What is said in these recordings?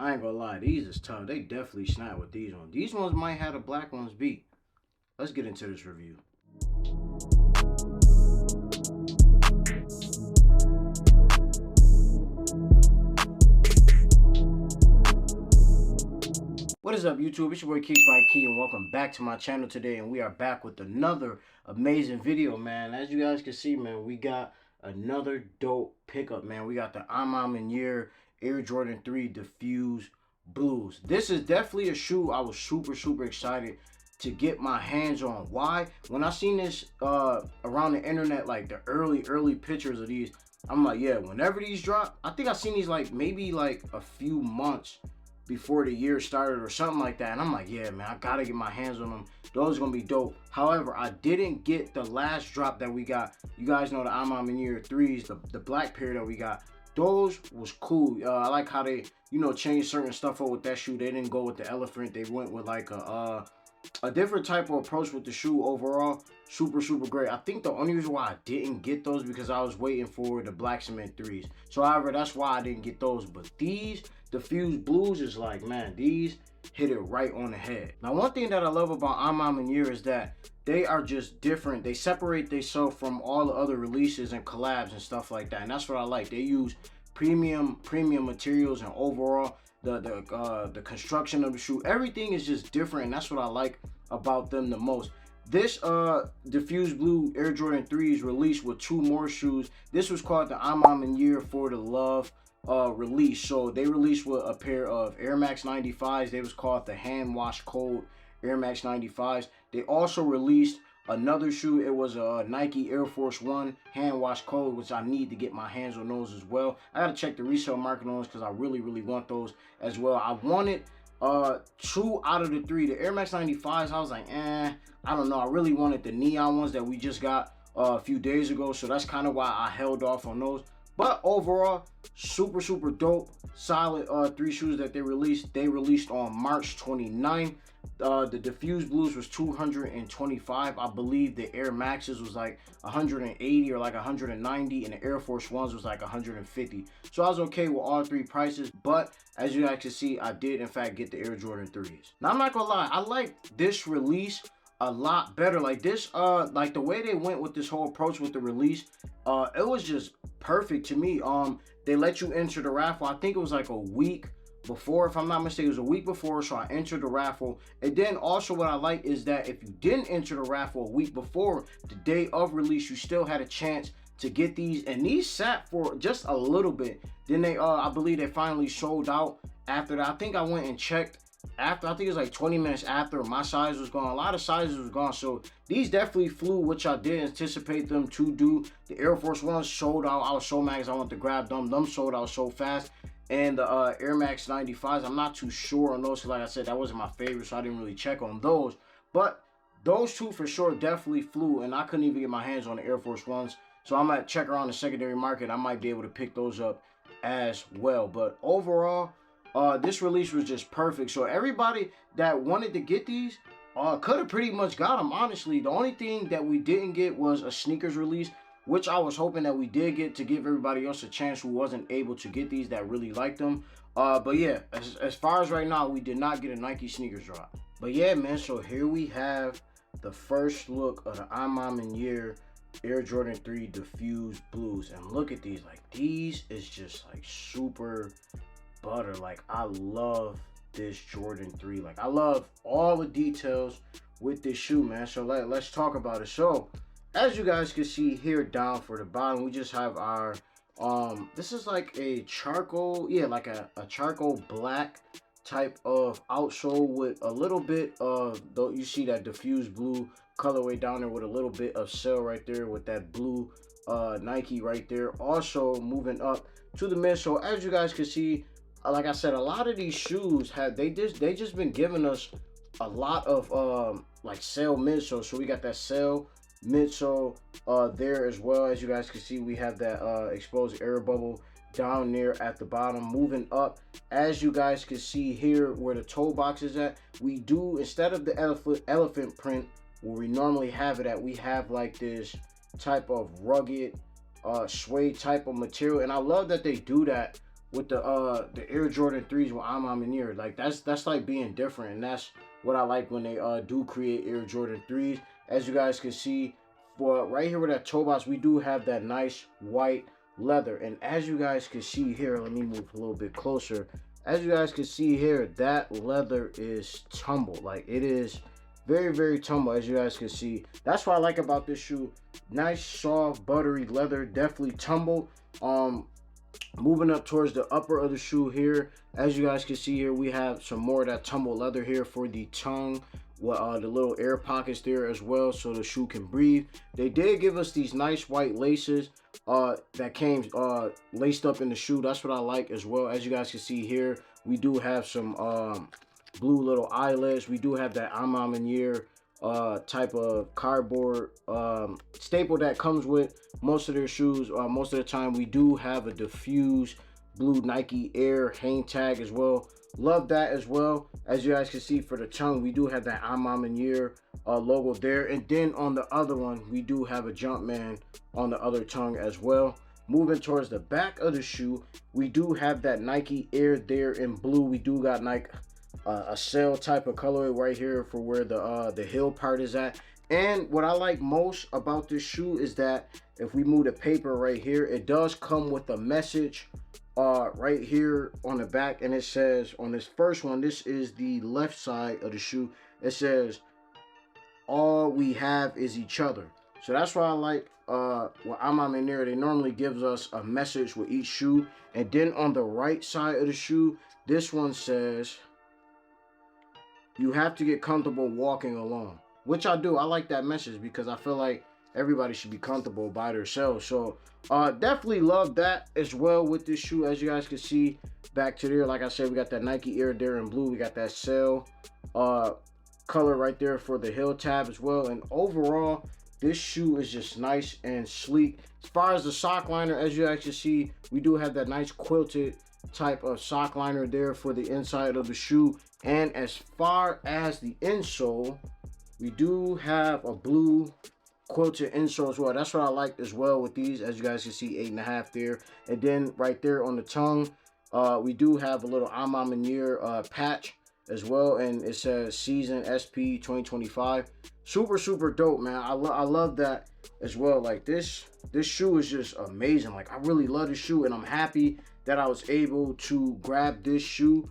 I ain't gonna lie, these is tough. They definitely snap with these ones. These ones might have the black ones beat. Let's get into this review. What is up, YouTube? It's your boy Keeks by Key, and welcome back to my channel today. And we are back with another amazing video, man. As you guys can see, man, we got another dope pickup, man. We got the Maniere Air Jordan 3 Diffused Blues. This is definitely a shoe I was super excited to get my hands on. Why? When I seen this around the internet, like the early pictures of these, I'm like, yeah, whenever these drop, I think I seen these like maybe like a few months before the year started or something like that, and I'm like, yeah, man, I gotta get my hands on them. Those are gonna be dope. However, I didn't get the last drop that we got. You guys know the Maniere 3s, the black pair that we got. Those was cool. I like how they, you know, changed certain stuff up with that shoe. They didn't go with the elephant. They went with like a different type of approach with the shoe. Overall, super great. I think the only reason why I didn't get those because I was waiting for the black cement 3s. So however, that's why I didn't get those. But these Diffused Blues is like, man, these hit it right on the head. Now, one thing that I love about Maniere is that they are just different. They separate themselves from all the other releases and collabs and stuff like that, and that's what I like. They use premium materials, and overall the construction of the shoe, everything is just different, and that's what I like about them the most. This Diffused Blue Air Jordan 3 is released with 2 more shoes. This was called the Maniere for the Love release. So they released with a pair of Air Max 95s. They was called the Hand Wash Cold Air Max 95s. They also released another shoe. It was a Nike Air Force One Hand Wash Cold, which I need to get my hands on those as well. I gotta check the resale market on those because I really want those as well. I wanted 2 out of the 3. The Air Max 95s, I was like, I don't know. I really wanted the neon ones that we just got a few days ago, so that's kind of why I held off on those. But overall, super dope, solid 3 shoes that they released. They released on March 29th. The Diffused Blues was $225. I believe the Air Maxes was like 180 or like 190, and the Air Force Ones was like 150. So I was okay with all 3 prices, but as you guys can see, I did in fact get the Air Jordan 3s. Now, I'm not gonna lie, I like this release a lot better. Like this, like the way they went with this whole approach with the release, it was just perfect to me. They let you enter the raffle. I think it was like a week before, if I'm not mistaken. It was a week before, so I entered the raffle. And then also what I like is that if you didn't enter the raffle a week before the day of release, you still had a chance to get these, and these sat for just a little bit. Then they I believe they finally sold out after that. I think I went and checked after, I think it was like 20 minutes after, my size was gone. A lot of sizes was gone, so these definitely flew, which I did anticipate them to do. The Air Force Ones sold out. I was so mad because I wanted to grab them. Them sold out so fast. And the Air Max 95s, I'm not too sure on those, because like I said, that wasn't my favorite, so I didn't really check on those. But those 2 for sure definitely flew, and I couldn't even get my hands on the Air Force Ones. So I might check around the secondary market. I might be able to pick those up as well. But overall, this release was just perfect. So everybody that wanted to get these could have pretty much got them, honestly. The only thing that we didn't get was a sneakers release, which I was hoping that we did get to give everybody else a chance who wasn't able to get these, that really liked them. But yeah, as far as right now, we did not get a Nike sneakers drop. But yeah, man, so here we have the first look of the Maniere Air Jordan 3 Diffused Blues. And look at these. Like, these is just like super butter. Like, I love this Jordan 3. Like, I love all the details with this shoe, man. So let's talk about it. So as you guys can see here down for the bottom, we just have our this is like a charcoal, yeah, like a charcoal black type of outsole with a little bit of, though, you see that diffused blue colorway down there with a little bit of cell right there with that blue Nike right there. Also moving up to the midsole, as you guys can see, like I said, a lot of these shoes have they just been giving us a lot of like cell midsole. So we got that cell midsole there as well. As you guys can see, we have that exposed air bubble down there at the bottom. Moving up, as you guys can see here where the toe box is at, we do, instead of the elephant print where we normally have it at, we have like this type of rugged suede type of material. And I love that they do that with the Air Jordan 3s with Maniere. Like that's like being different, and that's what I like when they do create Air Jordan 3s. As you guys can see, for right here with that toe box, we do have that nice white leather, and as you guys can see here, let me move a little bit closer. As you guys can see here, that leather is tumble. Like it is very, very tumble, as you guys can see. That's what I like about this shoe. Nice, soft, buttery leather, definitely tumble. Moving up towards the upper of the shoe here, as you guys can see here, we have some more of that tumble leather here for the tongue, the little air pockets there as well, so the shoe can breathe. They did give us these nice white laces that came laced up in the shoe. That's what I like as well. As you guys can see here, we do have some blue little eyelets. We do have that Maniere type of cardboard staple that comes with most of their shoes. Most of the time we do have a diffused blue Nike Air hang tag as well. Love that as well. As you guys can see, for the tongue, we do have that Maniere logo there, and then on the other one we do have a Jumpman on the other tongue as well. Moving towards the back of the shoe, we do have that Nike Air there in blue. We do got Nike a sail type of colorway right here for where the heel part is at. And what I like most about this shoe is that if we move the paper right here, it does come with a message right here on the back, and it says on this first one, this is the left side of the shoe, it says all we have is each other. So that's why I like what Maniere, they normally gives us a message with each shoe. And then on the right side of the shoe, this one says you have to get comfortable walking alone, which I do. I like that message because I feel like everybody should be comfortable by themselves. So definitely love that as well with this shoe. As you guys can see back to there, like I said, we got that Nike Air there in blue. We got that sail color right there for the heel tab as well. And overall, this shoe is just nice and sleek. As far as the sock liner, as you guys can see, we do have that nice quilted type of sock liner there for the inside of the shoe. And as far as the insole, we do have a blue quilted insole as well. That's what I like as well with these. As you guys can see, 8.5 there. And then right there on the tongue, we do have a little Maniere patch as well, and it says season SP 2025. Super dope, man. I love that as well. Like this shoe is just amazing. Like I really love this shoe, and I'm happy that I was able to grab this shoe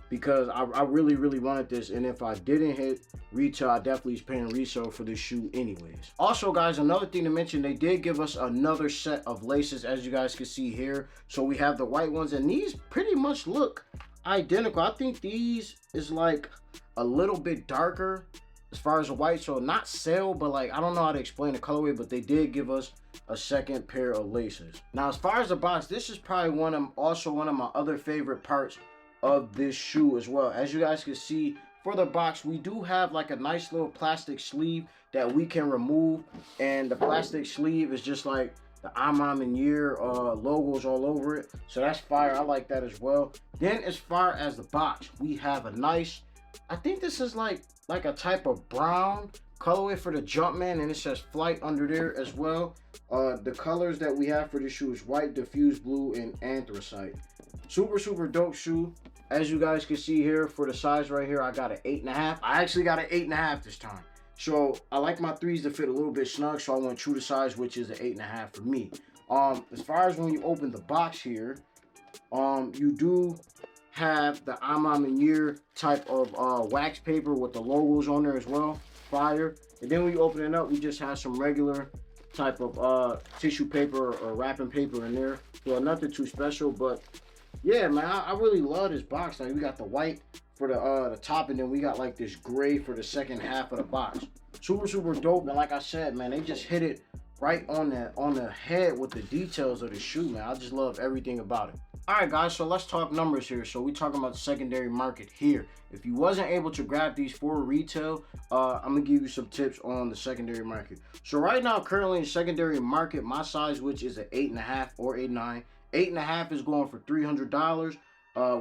because I really wanted this. And if I didn't hit retail, I definitely was paying resale for this shoe anyways. Also guys, another thing to mention, they did give us another set of laces, as you guys can see here. So we have the white ones, and these pretty much look identical. I think these is like a little bit darker as far as the white, so not sail, but like I don't know how to explain the colorway, but they did give us a second pair of laces. Now as far as the box, this is probably one of my other favorite parts of this shoe as well. As you guys can see, for the box, we do have like a nice little plastic sleeve that we can remove, and the plastic sleeve is just like the Maniere logos all over it. So that's fire. I like that as well. Then as far as the box, we have a nice, I think this is like a type of brown colorway for the Jumpman, and it says Flight under there as well. The colors that we have for this shoe is white, diffused blue, and anthracite. Super dope shoe. As you guys can see here, for the size right here, I got an 8.5. I actually got an 8.5 this time. So I like my threes to fit a little bit snug, so I went true to size, which is an 8.5 for me. As far as when you open the box here, you do have the Maniere type of wax paper with the logos on there as well. Fire. And then when you open it up, we just have some regular type of tissue paper or wrapping paper in there. So nothing too special, but yeah, man, I really love this box. Like we got the white for the top, and then we got like this gray for the second half of the box. Super dope. And like I said, man, they just hit it right on the head with the details of the shoe, man. I just love everything about it. All right, guys, so let's talk numbers here. So we talking about the secondary market here. If you wasn't able to grab these for retail, I'm gonna give you some tips on the secondary market. So right now, currently in secondary market, my size, which is an 8.5 or 8.9. 8.5 is going for $300.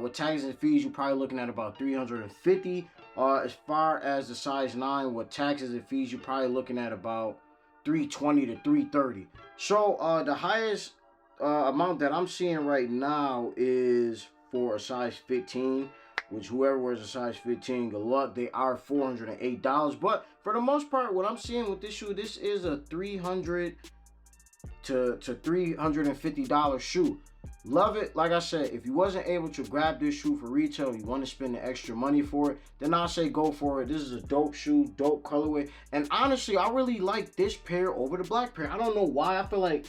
With taxes and fees, you're probably looking at about $350. As far as the size 9, with taxes and fees, you're probably looking at about $320 to $330. So the highest amount that I'm seeing right now is for a size 15, which whoever wears a size 15, good luck. They are $408. But for the most part, what I'm seeing with this shoe, this is a $300 to $350 shoe. Love it. Like I said, if you wasn't able to grab this shoe for retail, you want to spend the extra money for it, then I'll say go for it. This is a dope shoe, dope colorway. And honestly, I really like this pair over the black pair. I don't know why. I feel like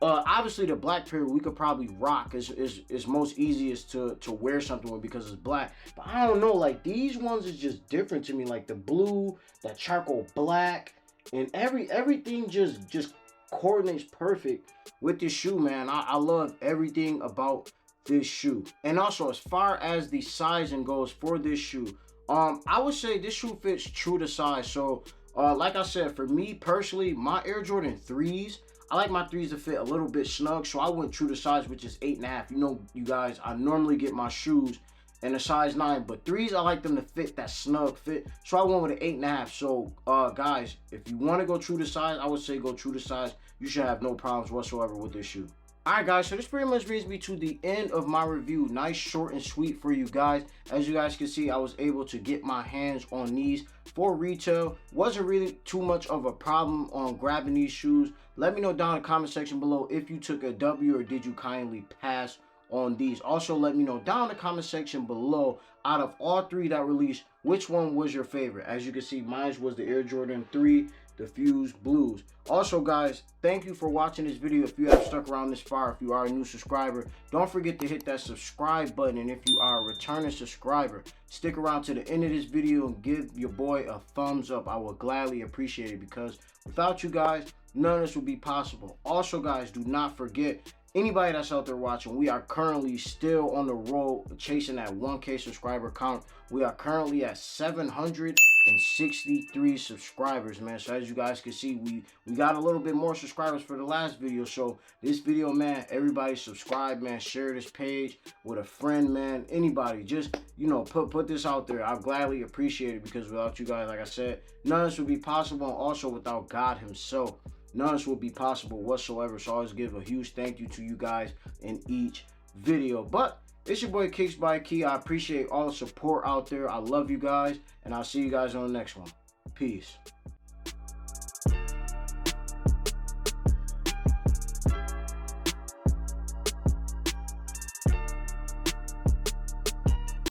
obviously the black pair we could probably rock is most easiest to wear something with because it's black. But I don't know, like these ones is just different to me. Like the blue, that charcoal black, and everything just coordinates perfect with this shoe, man. I love everything about this shoe. And also, as far as the sizing goes for this shoe, I would say this shoe fits true to size. So like I said, for me personally, my Air Jordan 3s, I like my 3s to fit a little bit snug, so I went true to size, which is 8.5. You know, you guys, I normally get my shoes in a size 9, but 3s, I like them to fit that snug fit, so I went with an 8.5. So guys, if you want to go true to size, I would say go true to size. You should have no problems whatsoever with this shoe. Alright guys, so this pretty much brings me to the end of my review. Nice, short, and sweet for you guys. As you guys can see, I was able to get my hands on these for retail. Wasn't really too much of a problem on grabbing these shoes. Let me know down in the comment section below if you took a W or did you kindly pass on these. Also, let me know down in the comment section below, out of all 3 that released, which one was your favorite. As you can see, mine was the Air Jordan 3 Diffused Blues. Also guys, thank you for watching this video. If you have stuck around this far, if you are a new subscriber, don't forget to hit that subscribe button. And if you are a returning subscriber, stick around to the end of this video and give your boy a thumbs up. I will gladly appreciate it, because without you guys, none of this would be possible. Also guys, do not forget, anybody that's out there watching, we are currently still on the road chasing that 1K subscriber count. We are currently at 763 subscribers, man. So as you guys can see, we got a little bit more subscribers for the last video. So this video, man, everybody subscribe, man. Share this page with a friend, man. Anybody, just, you know, put this out there. I'll gladly appreciate it, because without you guys, like I said, none of this would be possible. And also without God himself, none of this would be possible whatsoever. So I always give a huge thank you to you guys in each video. But it's your boy Kicks by Key. I appreciate all the support out there. I love you guys, and I'll see you guys on the next one. Peace.